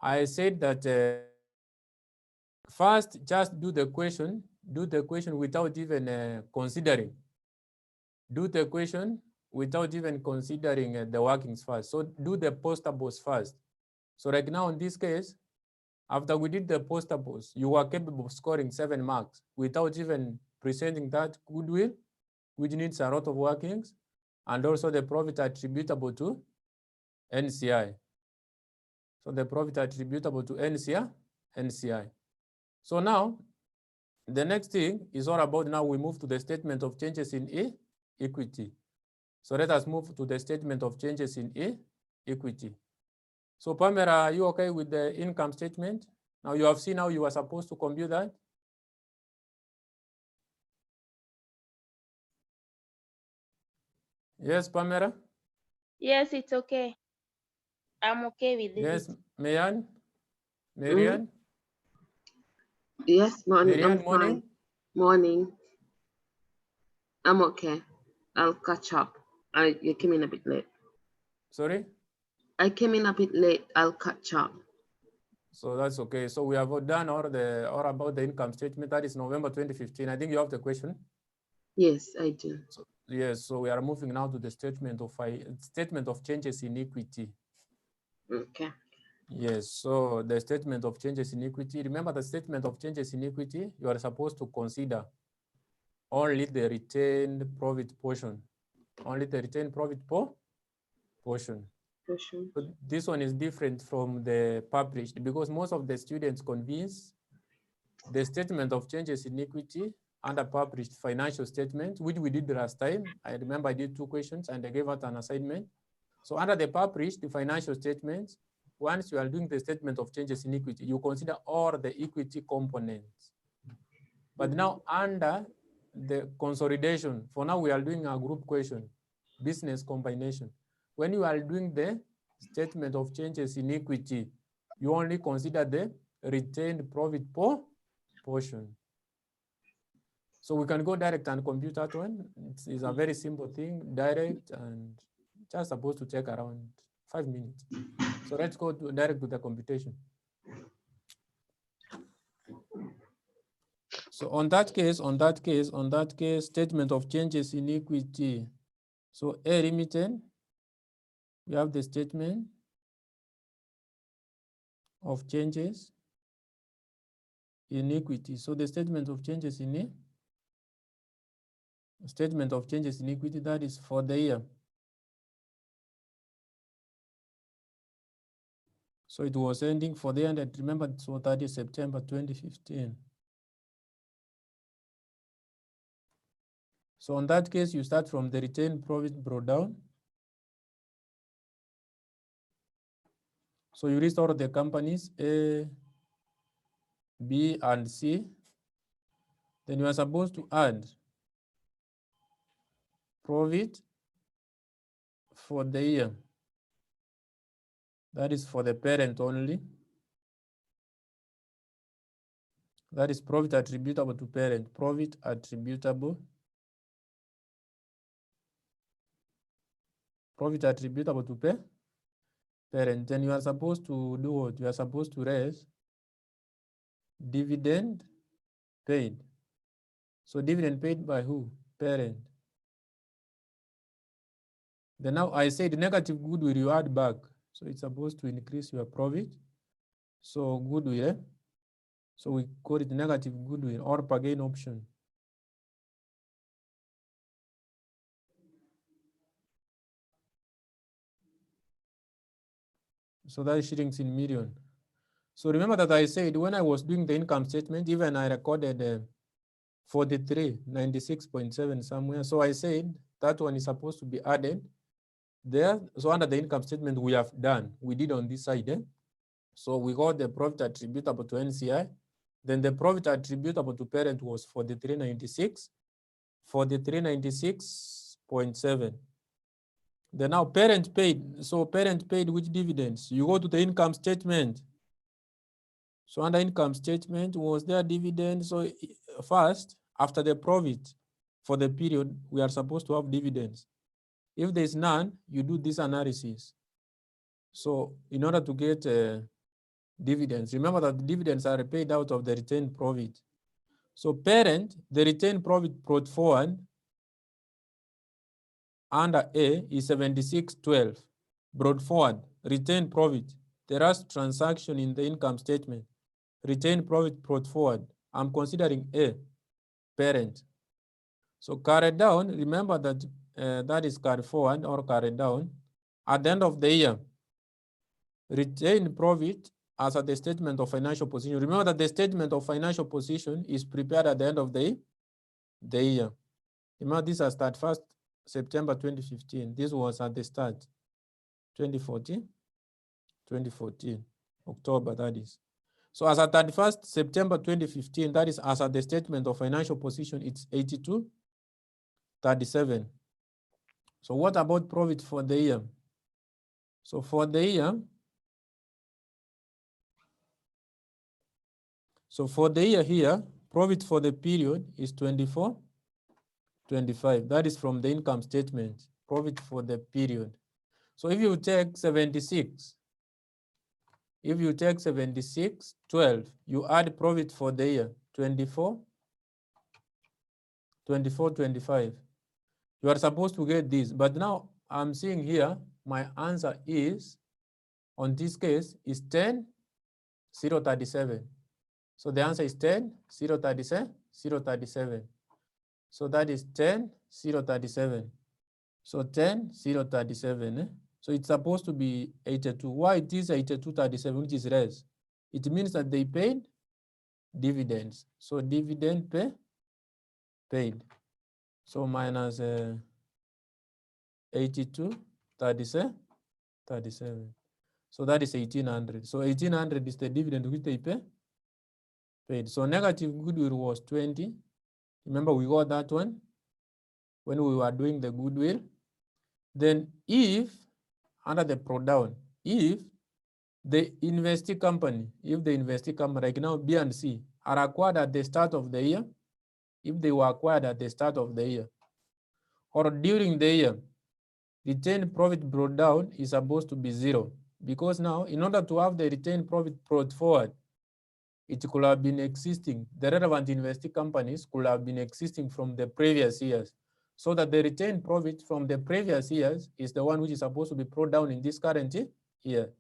I said that first, just do the question without even considering. Do the question without even considering the workings first. So do the postables first. So like now in this case, after we did the postables, you were capable of scoring 7 marks without even presenting that goodwill, which needs a lot of workings, and also the profit attributable to NCI. So the profit attributable to NCI. So now, the next thing is all about now we move to the statement of changes in equity. So let us move to the statement of changes in equity. So Pamela, are you okay with the income statement? Now you have seen how you are supposed to compute that. Yes, Pamela? Yes, it's okay. I'm okay with it. Yes, Marianne? Yes, morning. I'm Marianne, morning? fine. Morning. I'm okay. I'll catch up. You came in a bit late. Sorry? I came in a bit late. I'll catch up. So that's okay. So we have done all about the income statement. That is November 2015. I think you have the question. Yes, I do. So, yes, so we are moving now to the statement of changes in equity. Okay. Yes, so the statement of changes in equity. Remember the statement of changes in equity, you are supposed to consider only the retained profit portion. Only the retained profit portion. Question. So this one is different from the published because most of the students convince the statement of changes in equity under published financial statements, which we did last time. I remember I did 2 questions and I gave out an assignment. So under the published financial statements, once you are doing the statement of changes in equity, you consider all the equity components. But now under the consolidation, for now we are doing a group question, business combination. When you are doing the statement of changes in equity, you only consider the retained profit portion. So we can go direct and compute that one. It's a very simple thing, direct, and just supposed to take around 5 minutes. So let's go direct to the computation. So on that case, statement of changes in equity. So A limited, we have the statement of changes in equity. So the statement of changes in equity, that is for the year. So it was ending for the year, and remember it was 30 September 2015. So in that case, you start from the retained profit brought down. So you list all of the companies A, B, and C. Then you are supposed to add profit for the year. That is for the parent only. That is profit attributable to parent. Profit attributable to parent. Then you are supposed to do what? You are supposed to raise dividend paid. So dividend paid by who? Parent. Then now I said negative goodwill you add back. So it's supposed to increase your profit. So goodwill, so we call it negative goodwill or per gain option. So that is shillings in million. So remember that I said when I was doing the income statement, even I recorded 4396.7 somewhere. So I said that one is supposed to be added there. So under the income statement we have done, we did on this side. So we got the profit attributable to NCI. Then the profit attributable to parent was 4396.7. Then now parent paid. So parent paid which dividends? You go to the income statement. So under income statement, was there dividend? So first, after the profit for the period, we are supposed to have dividends. If there's none, you do this analysis. So in order to get dividends. Remember that the dividends are paid out of the retained profit. So parent, the retained profit brought forward under A is 7612. Brought forward, retained profit. The last transaction in the income statement. Retained profit brought forward. I'm considering A, parent. So carried down, remember that that is carried forward or carried down. At the end of the year, retained profit as at the statement of financial position. Remember that the statement of financial position is prepared at the end of the year. Remember this is 31st September 2015. This was at the start, 2014, October, that is. So as at 31st September 2015, that is as at the statement of financial position, it's 82.37. So what about profit for the year? So for the year, here, profit for the period is 24.25. That is from the income statement, profit for the period. So if you take 76, 12, you add profit for the year, 24.25. You are supposed to get this, but now I'm seeing here, my answer is, on this case, is 10.037. So the answer is 10.037. So that is 10.037. So 10.037. So it's supposed to be 82. Why it is 82.37, which is less? It means that they paid dividends. So dividend paid. So minus 82.37. So that is 1,800. So 1,800 is the dividend which they paid. So negative goodwill was 20. Remember we got that one when we were doing the goodwill. Then if, under the pro down, if the investee company, like now B and C, are acquired at the start of the year, if they were acquired at the start of the year, or during the year, retained profit brought down is supposed to be 0. Because now, in order to have the retained profit brought forward, it could have been existing. The relevant investee companies could have been existing from the previous years. So that the retained profit from the previous years is the one which is supposed to be brought down in this current year.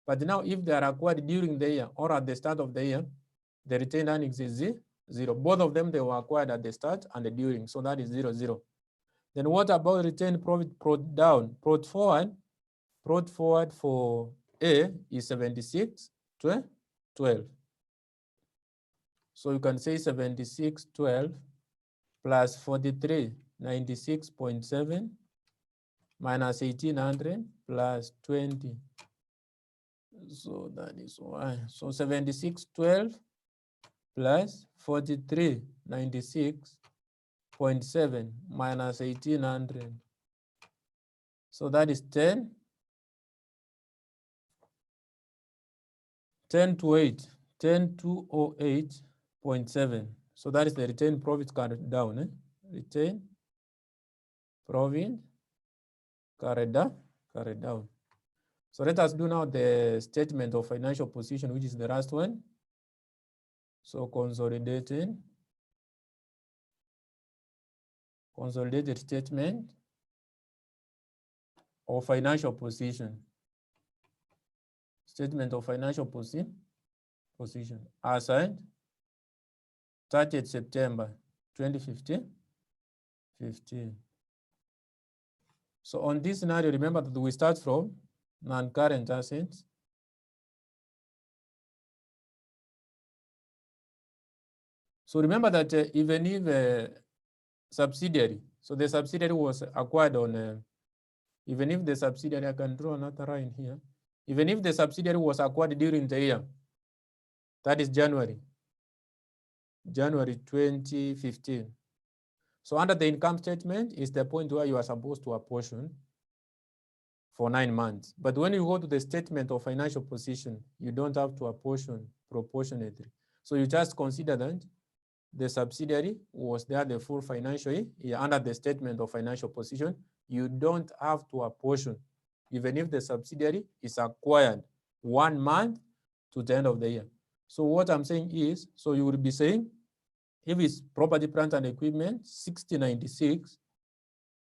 But now if they are acquired during the year or at the start of the year, the retained earnings is 0. Both of them, they were acquired at the start and the during. So that is 0, 0. Then what about retained profit brought down? Brought forward for A is 76.12. So you can say 76.12 plus 43.96.7 minus 1,800 plus 20. So that is why. So 76.12 plus 43.96.7 minus 1,800. So that is 10 to 8, 10,208.7. So that is the retained profit carried down. Retained profit carried down. So let us do now the statement of financial position, which is the last one. So consolidated statement of financial position. Statement of financial position as at 30th September 2015. So on this scenario, remember that we start from non-current assets. So remember that even if subsidiary, so the subsidiary was acquired on, even if the subsidiary, I can draw another line here. Even if the subsidiary was acquired during the year, that is January 2015. So under the income statement is the point where you are supposed to apportion for 9 months. But when you go to the statement of financial position, you don't have to apportion proportionately. So you just consider that the subsidiary was there the full financial year. Under the statement of financial position, you don't have to apportion, even if the subsidiary is acquired 1 month to the end of the year. So what I'm saying is, so you will be saying, if it's property, plant, and equipment, 6096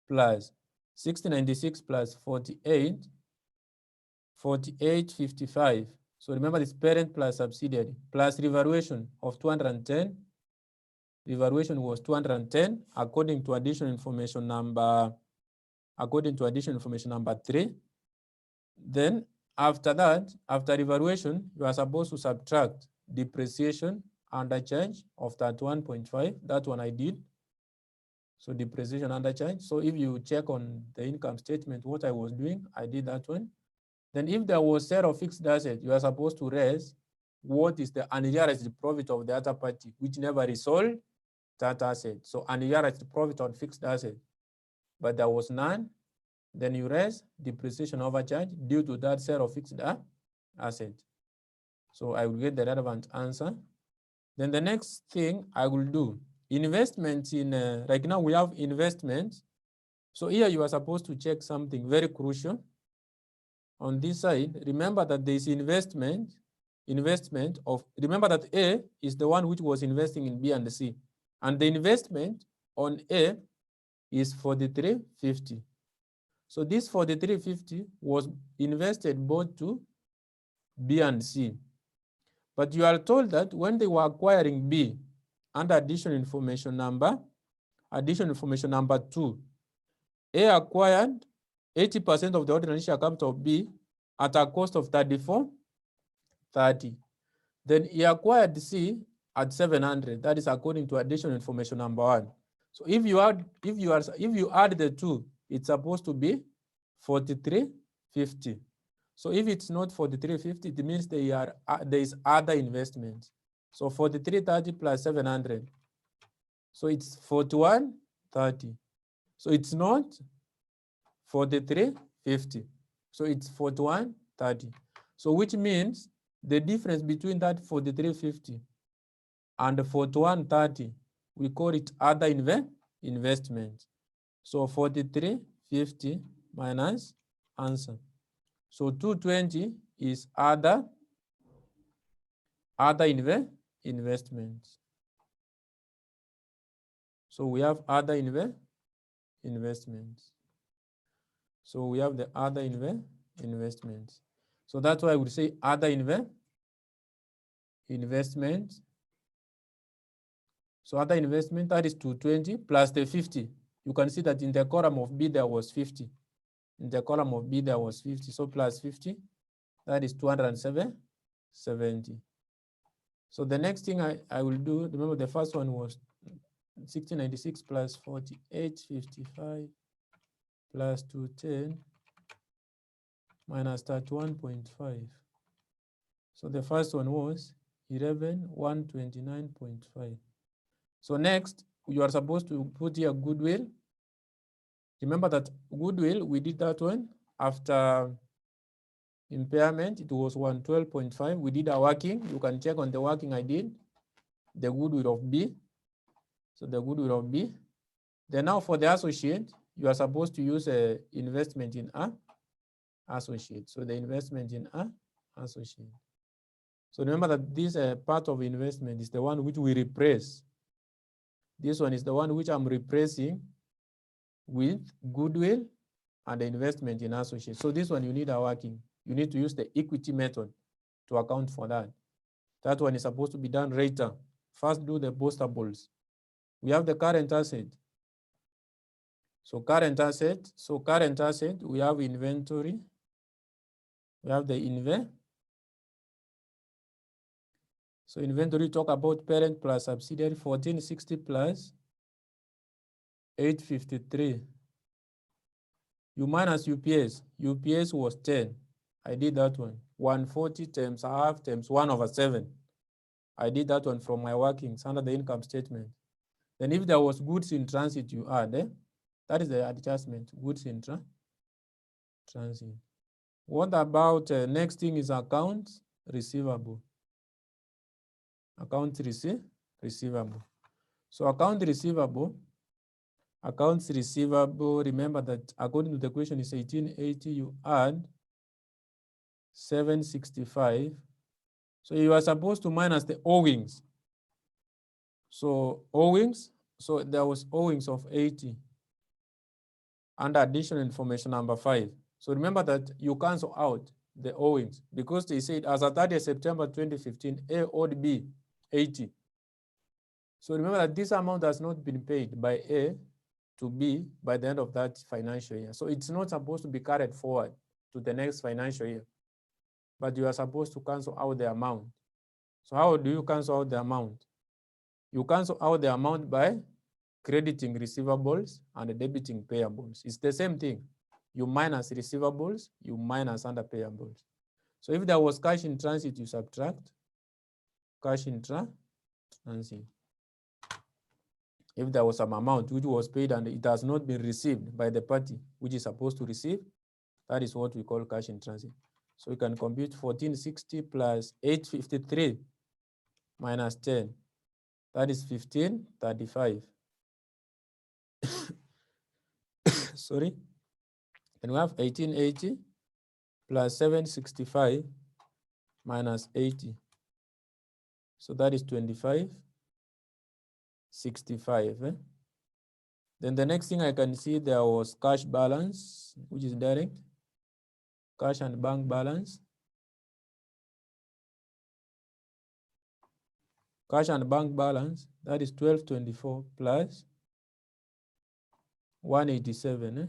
plus 6096 plus 4855. So remember this parent plus subsidiary plus revaluation of 210. Revaluation was 210 according to additional information number 3. Then after that, after revaluation, you are supposed to subtract depreciation under charge of that 1.5. That one I did. So depreciation under charge. So if you check on the income statement, what I was doing, I did that one. Then if there was sale of fixed asset, you are supposed to raise what is the unrealized profit of the other party, which never resold that asset. So unrealized profit on fixed asset, but there was none. Then you raise depreciation overcharge due to that sale of fixed asset. So I will get the relevant answer. Then the next thing I will do, investments in, right now we have investments. So here you are supposed to check something very crucial. On this side, remember that there is investment of, remember that A is the one which was investing in B and C. And the investment on A is 4350. So this 4350 was invested both to B and C. But you are told that when they were acquiring B under additional information number 2, A acquired 80% of the ordinary share capital of B at a cost of 34.30. Then he acquired C at 700. That is according to additional information number 1. So if you add the two, it's supposed to be 4350. So if it's not 4350, it means there is other investments. So 4330 plus 700. So it's 4130. So it's not 4350. So it's 4130. So which means the difference between that 4350 and 4130, we call it other investment. So 4350 minus answer. So 220 is other investments. So we have other investments. So we have the other investments. So that's why I would say other investments. So other investment, that is 220 plus the 50. You can see that in the column of B there was 50. In the column of B there was 50. So plus 50, that is 270. So the next thing I will do, remember the first one was 1696 plus 4855 plus 210 minus 31.5. So the first one was 11,129.5. So next, you are supposed to put here goodwill. Remember that goodwill, we did that one after impairment, it was 112.5. We did a working. You can check on the working I did, the goodwill of B. So the goodwill of B. Then now for the associate, you are supposed to use a investment in A associate. So the investment in A associate. So remember that this part of investment is the one which we replace. This one is the one which I'm replacing with goodwill and the investment in associates. So this one you need a working. You need to use the equity method to account for that. That one is supposed to be done later. First do the boostables. We have the current asset. So current asset, we have inventory. We have the So inventory talk about parent plus subsidiary, 1460 plus 853. You minus UPS. UPS was 10. I did that one. 140 times half times 1/7. I did that one from my workings under the income statement. Then if there was goods in transit, you add. That is the adjustment, goods in transit. What about next thing is accounts receivable. Accounts receivable. So accounts receivable, remember that according to the question is 1880, you add 765 So you are supposed to minus the owings. So owings, so there was owings of 80 under additional information number 5. So remember that you cancel out the owings because they said as at 30th September 2015, A owed B 80. So remember that this amount has not been paid by A to B by the end of that financial year. So it's not supposed to be carried forward to the next financial year, but you are supposed to cancel out the amount. So how do you cancel out the amount? You cancel out the amount by crediting receivables and debiting payables. It's the same thing. You minus receivables, you minus under payables. So if there was cash in transit, you subtract cash in transit. If there was some amount which was paid and it has not been received by the party which is supposed to receive, that is what we call cash in transit. So we can compute 1460 plus 853 minus 10. That is 1535. Sorry. And we have 1880 plus 765 minus 80. So that is 2565. Then the next thing I can see there was cash balance, which is direct. Cash and bank balance. Cash and bank balance, that is 1224 plus 187.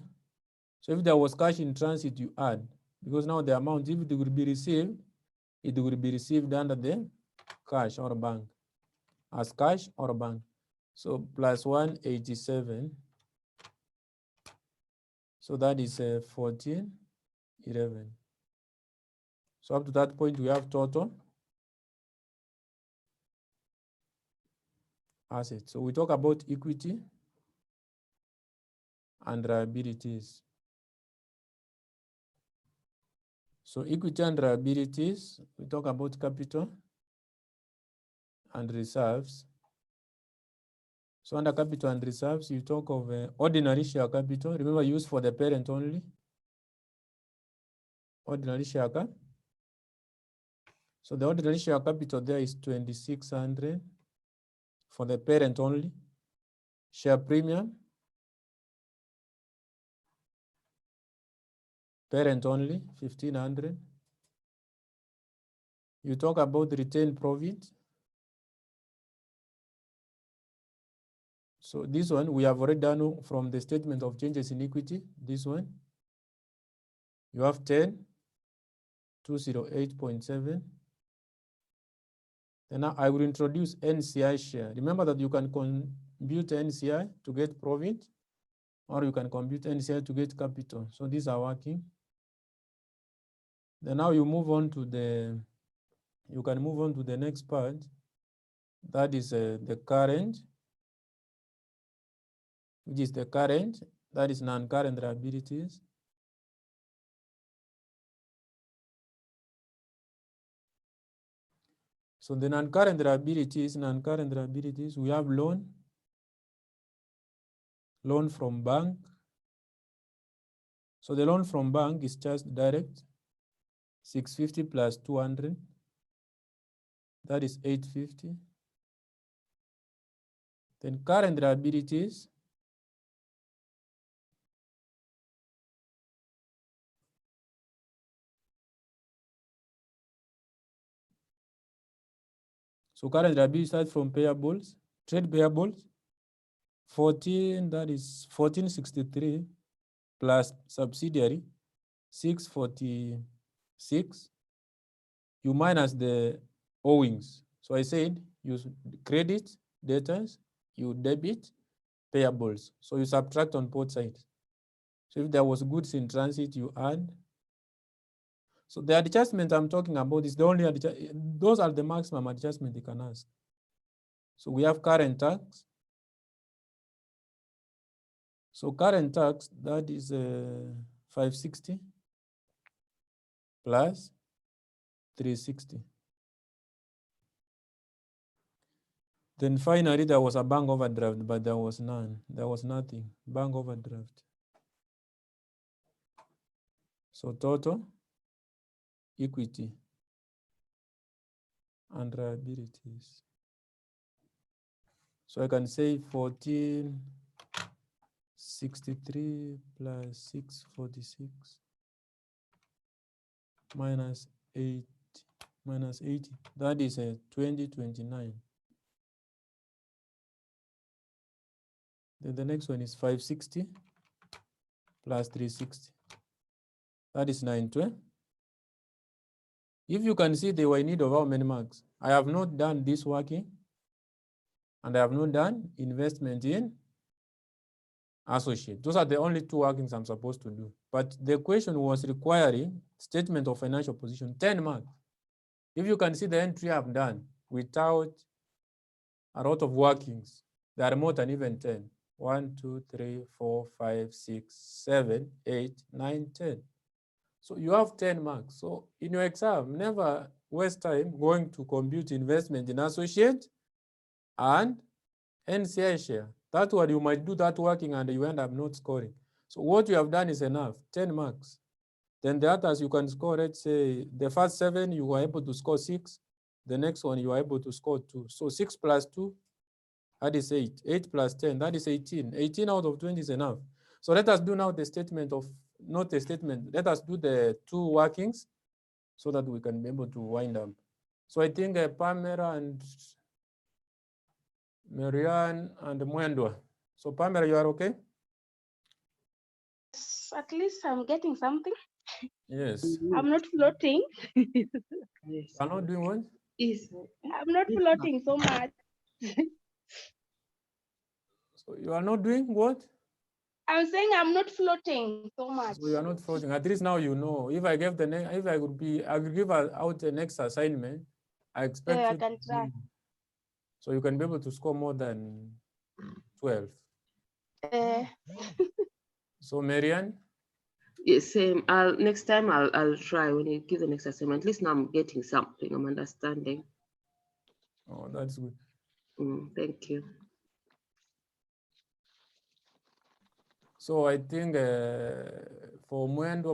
So if there was cash in transit, you add, because now the amount, if it will be received, it will be received under the cash or bank, as cash or bank. So plus 187. So that is 1411. So up to that point, we have total assets. So we talk about equity and liabilities. So equity and liabilities, we talk about capital and reserves. So under capital and reserves, you talk of ordinary share capital. Remember, used for the parent only. Ordinary share capital. So the ordinary share capital there is 2600 for the parent only. Share premium, parent only, 1500. You talk about retained profit. So this one we have already done from the statement of changes in equity. This one, you have 10,208.7. Then now I will introduce NCI share. Remember that you can compute NCI to get profit, or you can compute NCI to get capital. So these are working. Then now you move on to the, you can move on to the next part. That is the current, which is the current, that is non-current liabilities. So the non-current liabilities, we have loan from bank. So the loan from bank is just direct, 650 plus 200, that is 850. Then current liabilities, so current liabilities start from payables, trade payables, 14, that is 1463 plus subsidiary, 646. You minus the owings. So I said you credit debtors, you debit payables. So you subtract on both sides. So if there was goods in transit, you add. So the adjustment I'm talking about is the only those are the maximum adjustment you can ask. So we have current tax. So current tax, that is 560 plus 360. Then finally, there was a bank overdraft, but there was none. There was nothing. Bank overdraft. So total equity and liabilities. So I can say 1463 plus 646 minus 8 minus 80. That is a 2029. Then the next one is 560 plus 360. That is 920. If you can see, they were in need of how many marks? I have not done this working, and I have not done investment in associate. Those are the only two workings I'm supposed to do. But the question was requiring statement of financial position, 10 marks. If you can see the entry I've done without a lot of workings, there are more than even 10. 1, 2, 3, 4, 5, 6, 7, 8, 9, 10. So you have 10 marks. So in your exam, never waste time going to compute investment in associate and NCI share. That one you might do that working and you end up not scoring. So what you have done is enough, 10 marks. Then the others you can score, let's say the first 7 you were able to score 6. The next one you are able to score 2. So 6 plus 2, that is 8. 8 plus 10, that is 18. 18 out of 20 is enough. So let us do now the statement of, not the statement, let us do the two workings so that we can be able to wind up. So I think Pamela and Marianne and Mwendwa. So Pamela, you are okay? At least I'm getting something. Yes. I'm not floating. You are not doing what? I'm not floating so much. So you are not doing what? I'm saying I'm not floating so much. So you are not floating. At least now you know. If I gave the next, if I would be, I would give out the next assignment. I expect Yeah, I you can to try. do, so you can be able to score more than 12. So Marianne, Yes, same. Next time I'll try when you give the next assignment. At least now I'm getting something. I'm understanding. oh, that's good. Thank you. So I think for Mwendo,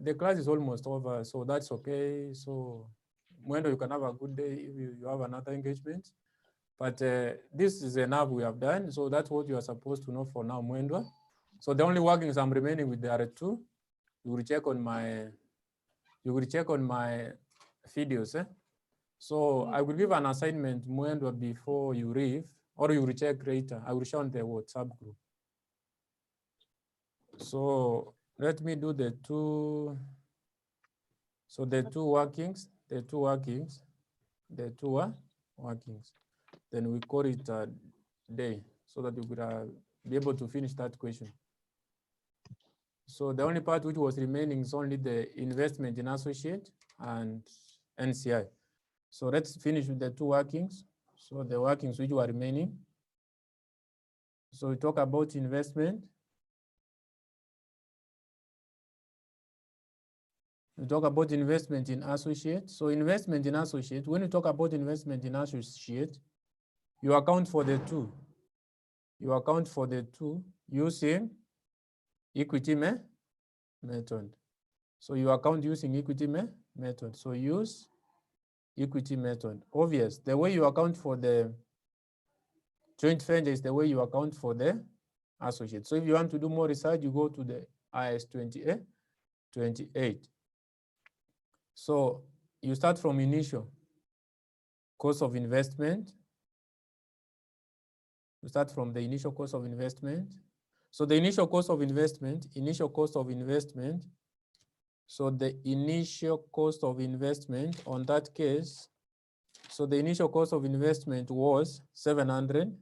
the class is almost over, so that's okay. So Mwendo, you can have a good day if you have another engagement. But this is enough we have done. So that's what you are supposed to know for now, Mwendo. So the only workings I'm remaining with there are 2. You will check on my videos. So I will give an assignment, Mwendo, before you leave, or you will check later. I will show on the WhatsApp group. So let me do the 2. So the 2 workings. Then we call it a day so that you could be able to finish that question. So the only part which was remaining is only the investment in associate and NCI. So let's finish with the 2 workings. So the workings which were remaining. So we talk about investment. We talk about investment in associate. So investment in associate, when you talk about investment in associate, you account for the 2. You account for the 2 using equity method. So you account using equity method. So use equity method. Obvious. The way you account for the joint venture is the way you account for the associate. So if you want to do more research, you go to the IS 28. So you start from initial cost of investment. You start from the initial cost of investment. So the initial cost of investment. So the initial cost of investment on that case, so the initial cost of investment was 700.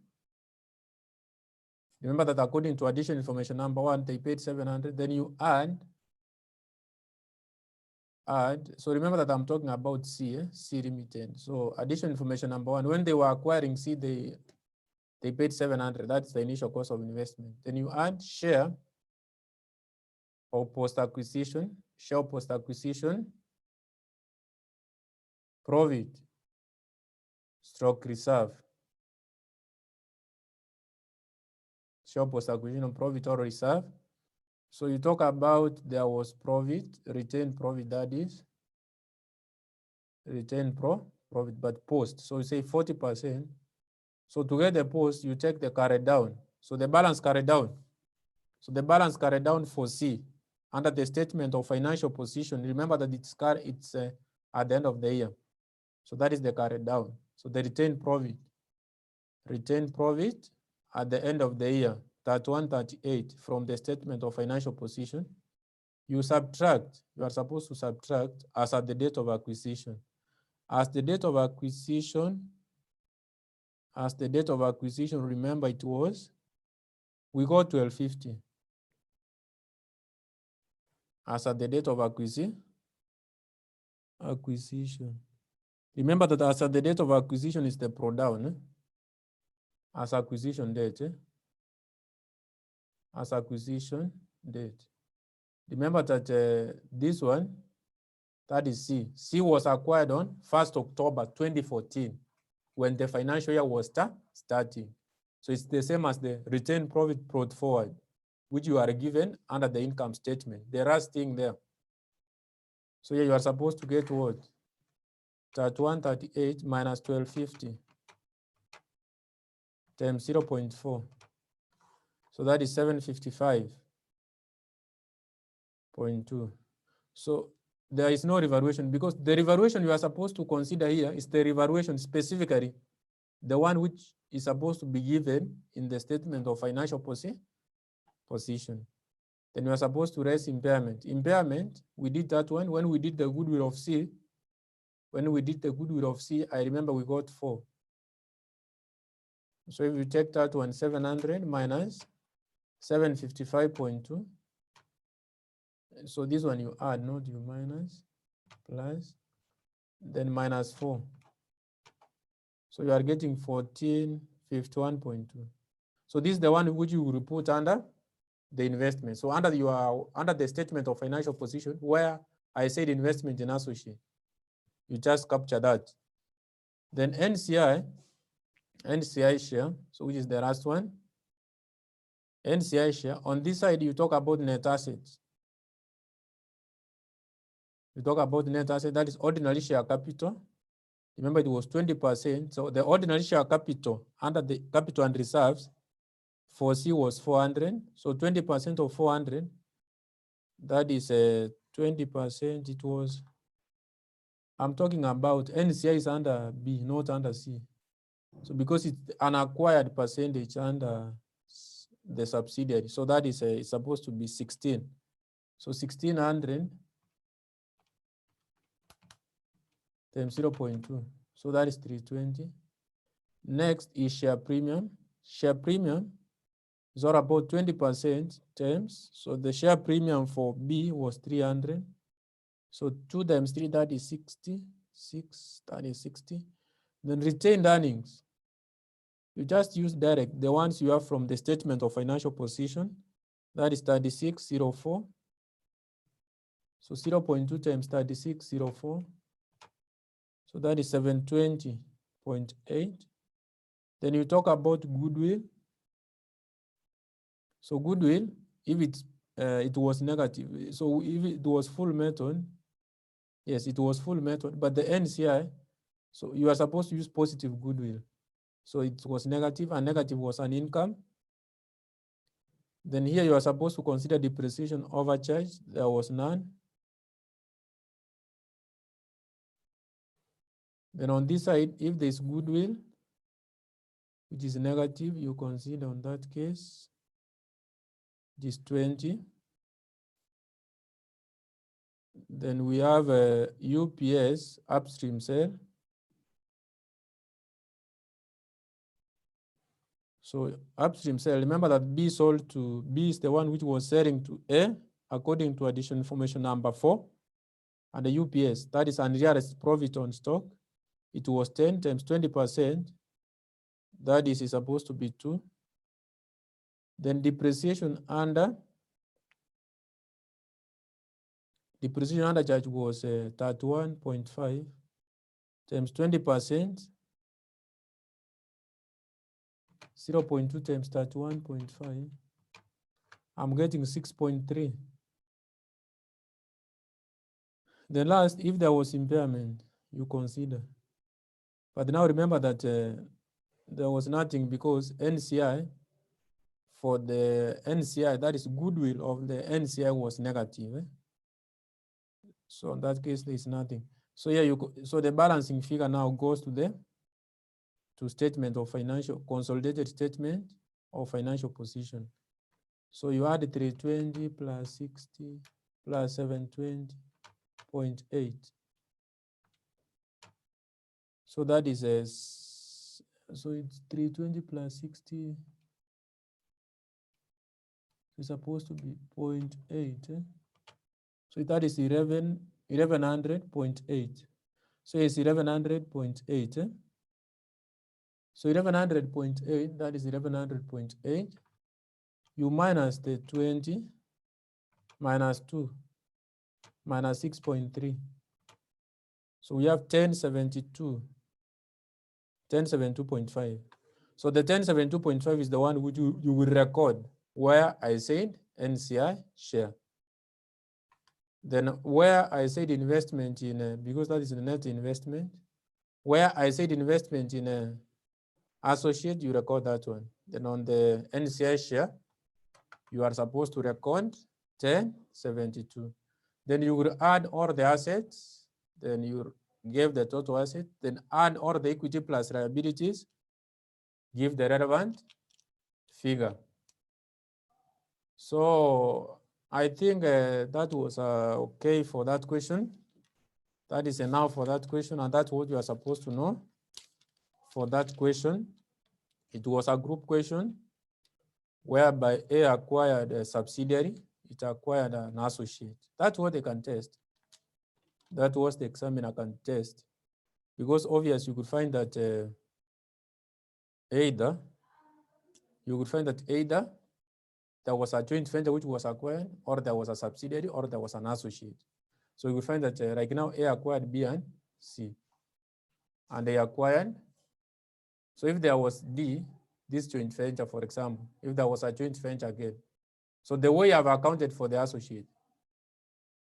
Remember that according to addition information number 1, they paid 700. Then you add. So remember that I'm talking about C limited. So addition information number 1, when they were acquiring C, they paid 700. That's the initial cost of investment. Then you add share or post-acquisition, profit, stroke reserve. Share post-acquisition profit or reserve. So you talk about there was profit, retained profit, that is, retained profit, but post. So you say 40%. So to get the post, you take the carry down. So the balance carry down. So the balance carry down for C under the statement of financial position. Remember that it's at the end of the year. So that is the carry down. So the retained profit at the end of the year, 3138 from the statement of financial position. You are supposed to subtract as at the date of acquisition. As the date of acquisition, remember we got 1250. As at the date of acquisition. Remember that as at the date of acquisition is the pro down. As acquisition date. As acquisition date. Remember that this one, that is C. C was acquired on 1st October 2014 when the financial year was starting. So it's the same as the retained profit brought forward, which you are given under the income statement. The last thing there. So yeah, you are supposed to get what? 3138 minus 1250 times 0.4. So that is 755.2. So there is no revaluation because the revaluation you are supposed to consider here is the revaluation specifically, the one which is supposed to be given in the statement of financial position. Then you are supposed to raise impairment. Impairment, we did that one when we did the goodwill of C. When we did the goodwill of C, I remember we got 4. So if you take that one, 700 minus 755.2. So this one you add, not you minus, plus, then minus 4. So you are getting 1451.2. So this is the one which you will put under the investment. So under the statement of financial position, where I said investment in associate, you just capture that. Then NCI share, so which is the last one. NCI share, on this side, you talk about net assets. You talk about net asset, that is ordinary share capital. Remember, it was 20%. So the ordinary share capital under the capital and reserves for C was 400. So 20% of 400, that is 20%. It was, I'm talking about NCI is under B, not under C. So because it's an acquired percentage under the subsidiary, so that is it's supposed to be 16. So 1600 times 0.2. So that is 320. Next is share premium. Share premium is all about 20% terms. So the share premium for B was 300. So 2 times 3, that is 60. 6, that is 60. Then retained earnings. You just use direct, the ones you have from the statement of financial position. That is 3604. So 0.2 times 3604. So that is 720.8. Then you talk about goodwill. So goodwill, if it was negative, so if it was full method, yes, it was full method, but the NCI, so you are supposed to use positive goodwill. So it was negative, and negative was an income. Then here you are supposed to consider depreciation overcharge. There was none. Then on this side, if there is goodwill, which is negative, you consider on that case, it is 20. Then we have a UPS upstream sale. So upstream sale, remember that B sold to, B is the one which was selling to A according to additional information number 4. And the UPS, that is unrealized profit on stock. It was 10 times 20%. That is supposed to be 2. Then depreciation under charge was 31.5 times 20%. 0.2 times 31.5. I'm getting 6.3. The last, if there was impairment, you consider. But now remember that there was nothing because NCI, for the NCI, that is goodwill of the NCI was negative. So in that case, there is nothing. So yeah, so the balancing figure now goes to statement of financial, consolidated statement of financial position. So you add 320 plus 60 plus 720.8. So that is so it's 320 plus 60. It's supposed to be 0.8. So that is 1100.8. So it's 1100.8. So 1100.8, that is 1100.8. You minus the 20 minus 2 minus 6.3. So we have 1072.5. So the 1072.5 is the one which you will record where I said NCI share. Then where I said investment in, because that is the net investment, where I said investment in associate, you record that one. Then on the NCI share, you are supposed to record 1072. Then you will add all the assets, then you give the total asset, then add all the equity plus liabilities, give the relevant figure. So I think that was okay for that question. That is enough for that question, and that's what you are supposed to know for that question. It was a group question whereby A acquired a subsidiary, it acquired an associate. That's what they can test. That was the examiner can test. Because obviously you could find that either there was a joint venture which was acquired, or there was a subsidiary, or there was an associate. So you will find that right now A acquired B and C. And they acquired. So if there was D, this joint venture, for example, if there was a joint venture again. So the way I've accounted for the associate,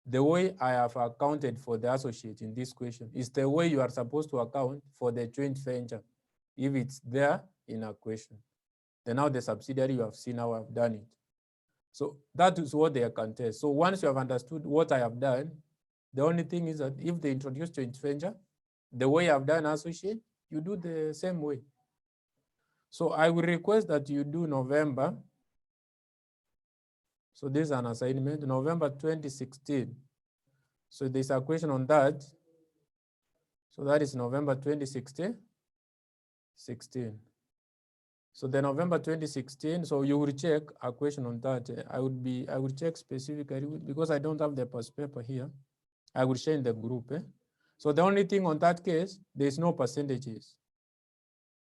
the way I have accounted for the associate in this question is the way you are supposed to account for the joint venture if it's there in a question. Then now the subsidiary, you have seen how I've done it. So that is what they can test. So once you have understood what I have done, the only thing is that if they introduce joint venture, the way I've done associate, you do the same way. So I will request that you do November. So this is an assignment, November 2016. So there's a question on that. So that is November 2016. So the November 2016, so you will check a question on that. I will check specifically because I don't have the past paper here. I will share in the group. So the only thing on that case, there's no percentages.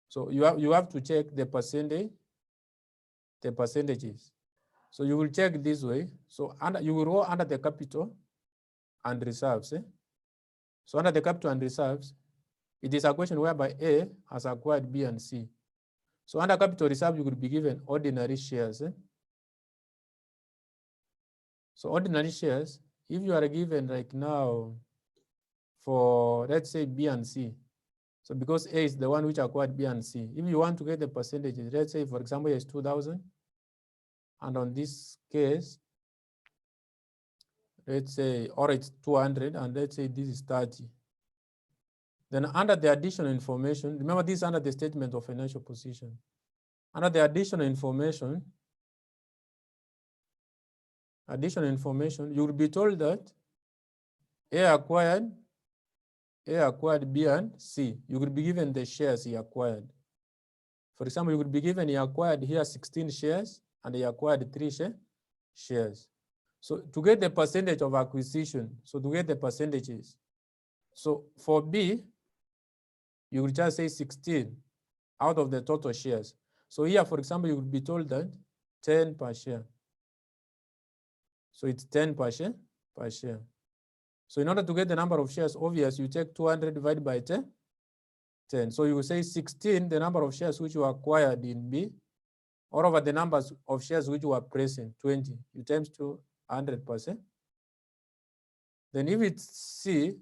So you have to check the percentages. So you will check this way. So you will roll under the capital and reserves. So under the capital and reserves, it is a question whereby A has acquired B and C. So under capital reserve, you could be given ordinary shares. So ordinary shares, if you are given like now for, let's say, B and C. So because A is the one which acquired B and C, if you want to get the percentages, let's say, for example, it's 2,000. And on this case, let's say, or it's 200, and let's say this is 30. Then under the additional information, remember this is under the statement of financial position. Under the additional information, you will be told that A acquired B and C. You will be given the shares he acquired. For example, you would be given he acquired here 16 shares and he acquired 3 shares. So to get the percentage of acquisition, so to get the percentages, so for B, you will just say 16 out of the total shares. So here, for example, you will be told that 10 per share. So it's 10 per share. So in order to get the number of shares, obviously you take 200 divided by 10. So you will say 16, the number of shares which you acquired in B, or over the numbers of shares which were present, 20, you times to 100%. Then if it's C,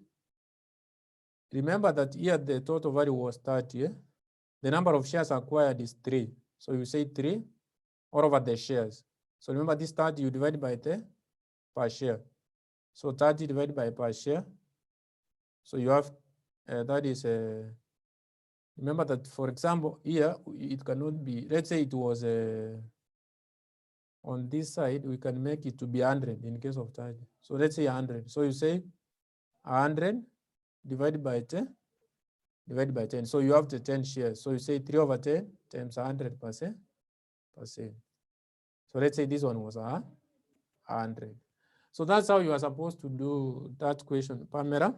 remember that here the total value was 30. The number of shares acquired is 3. So you say 3 all over the shares. So remember this 30 you divide by the per share. So 30 divided by per share. So you have that is remember that, for example, here it cannot be, let's say it was on this side, we can make it to be 100 in case of 30. So let's say 100. So you say 100 divided by 10, divided by 10. So you have the 10 shares. So you say 3 over 10 times 100%. So let's say this one was 100. So that's how you are supposed to do that question, Pamela.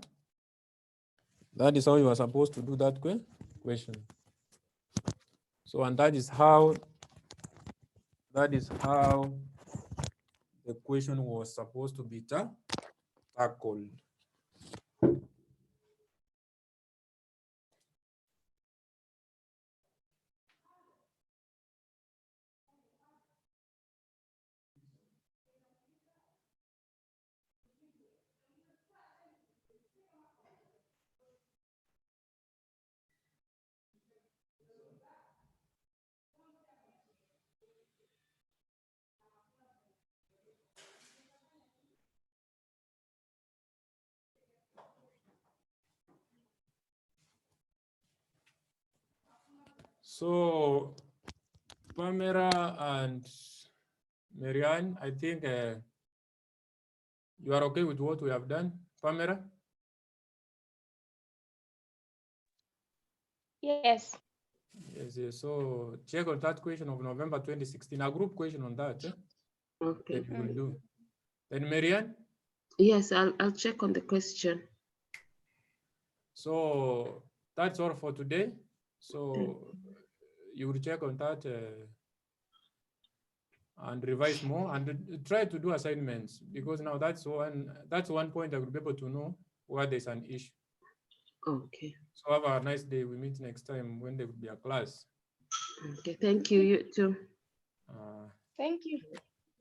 That is how you are supposed to do that question. So, and that is how the question was supposed to be tackled. So, Pamela and Marianne, I think you are okay with what we have done, Pamela? Yes. Yes. So check on that question of November 2016, a group question on that. Okay. That you will do. Then Marianne? Yes, I'll check on the question. So that's all for today. So you will check on that and revise more and try to do assignments, because now that's one point I will be able to know where there's an issue. Okay. So have a nice day. We meet next time when there will be a class. Okay. Thank you. You too. Thank you.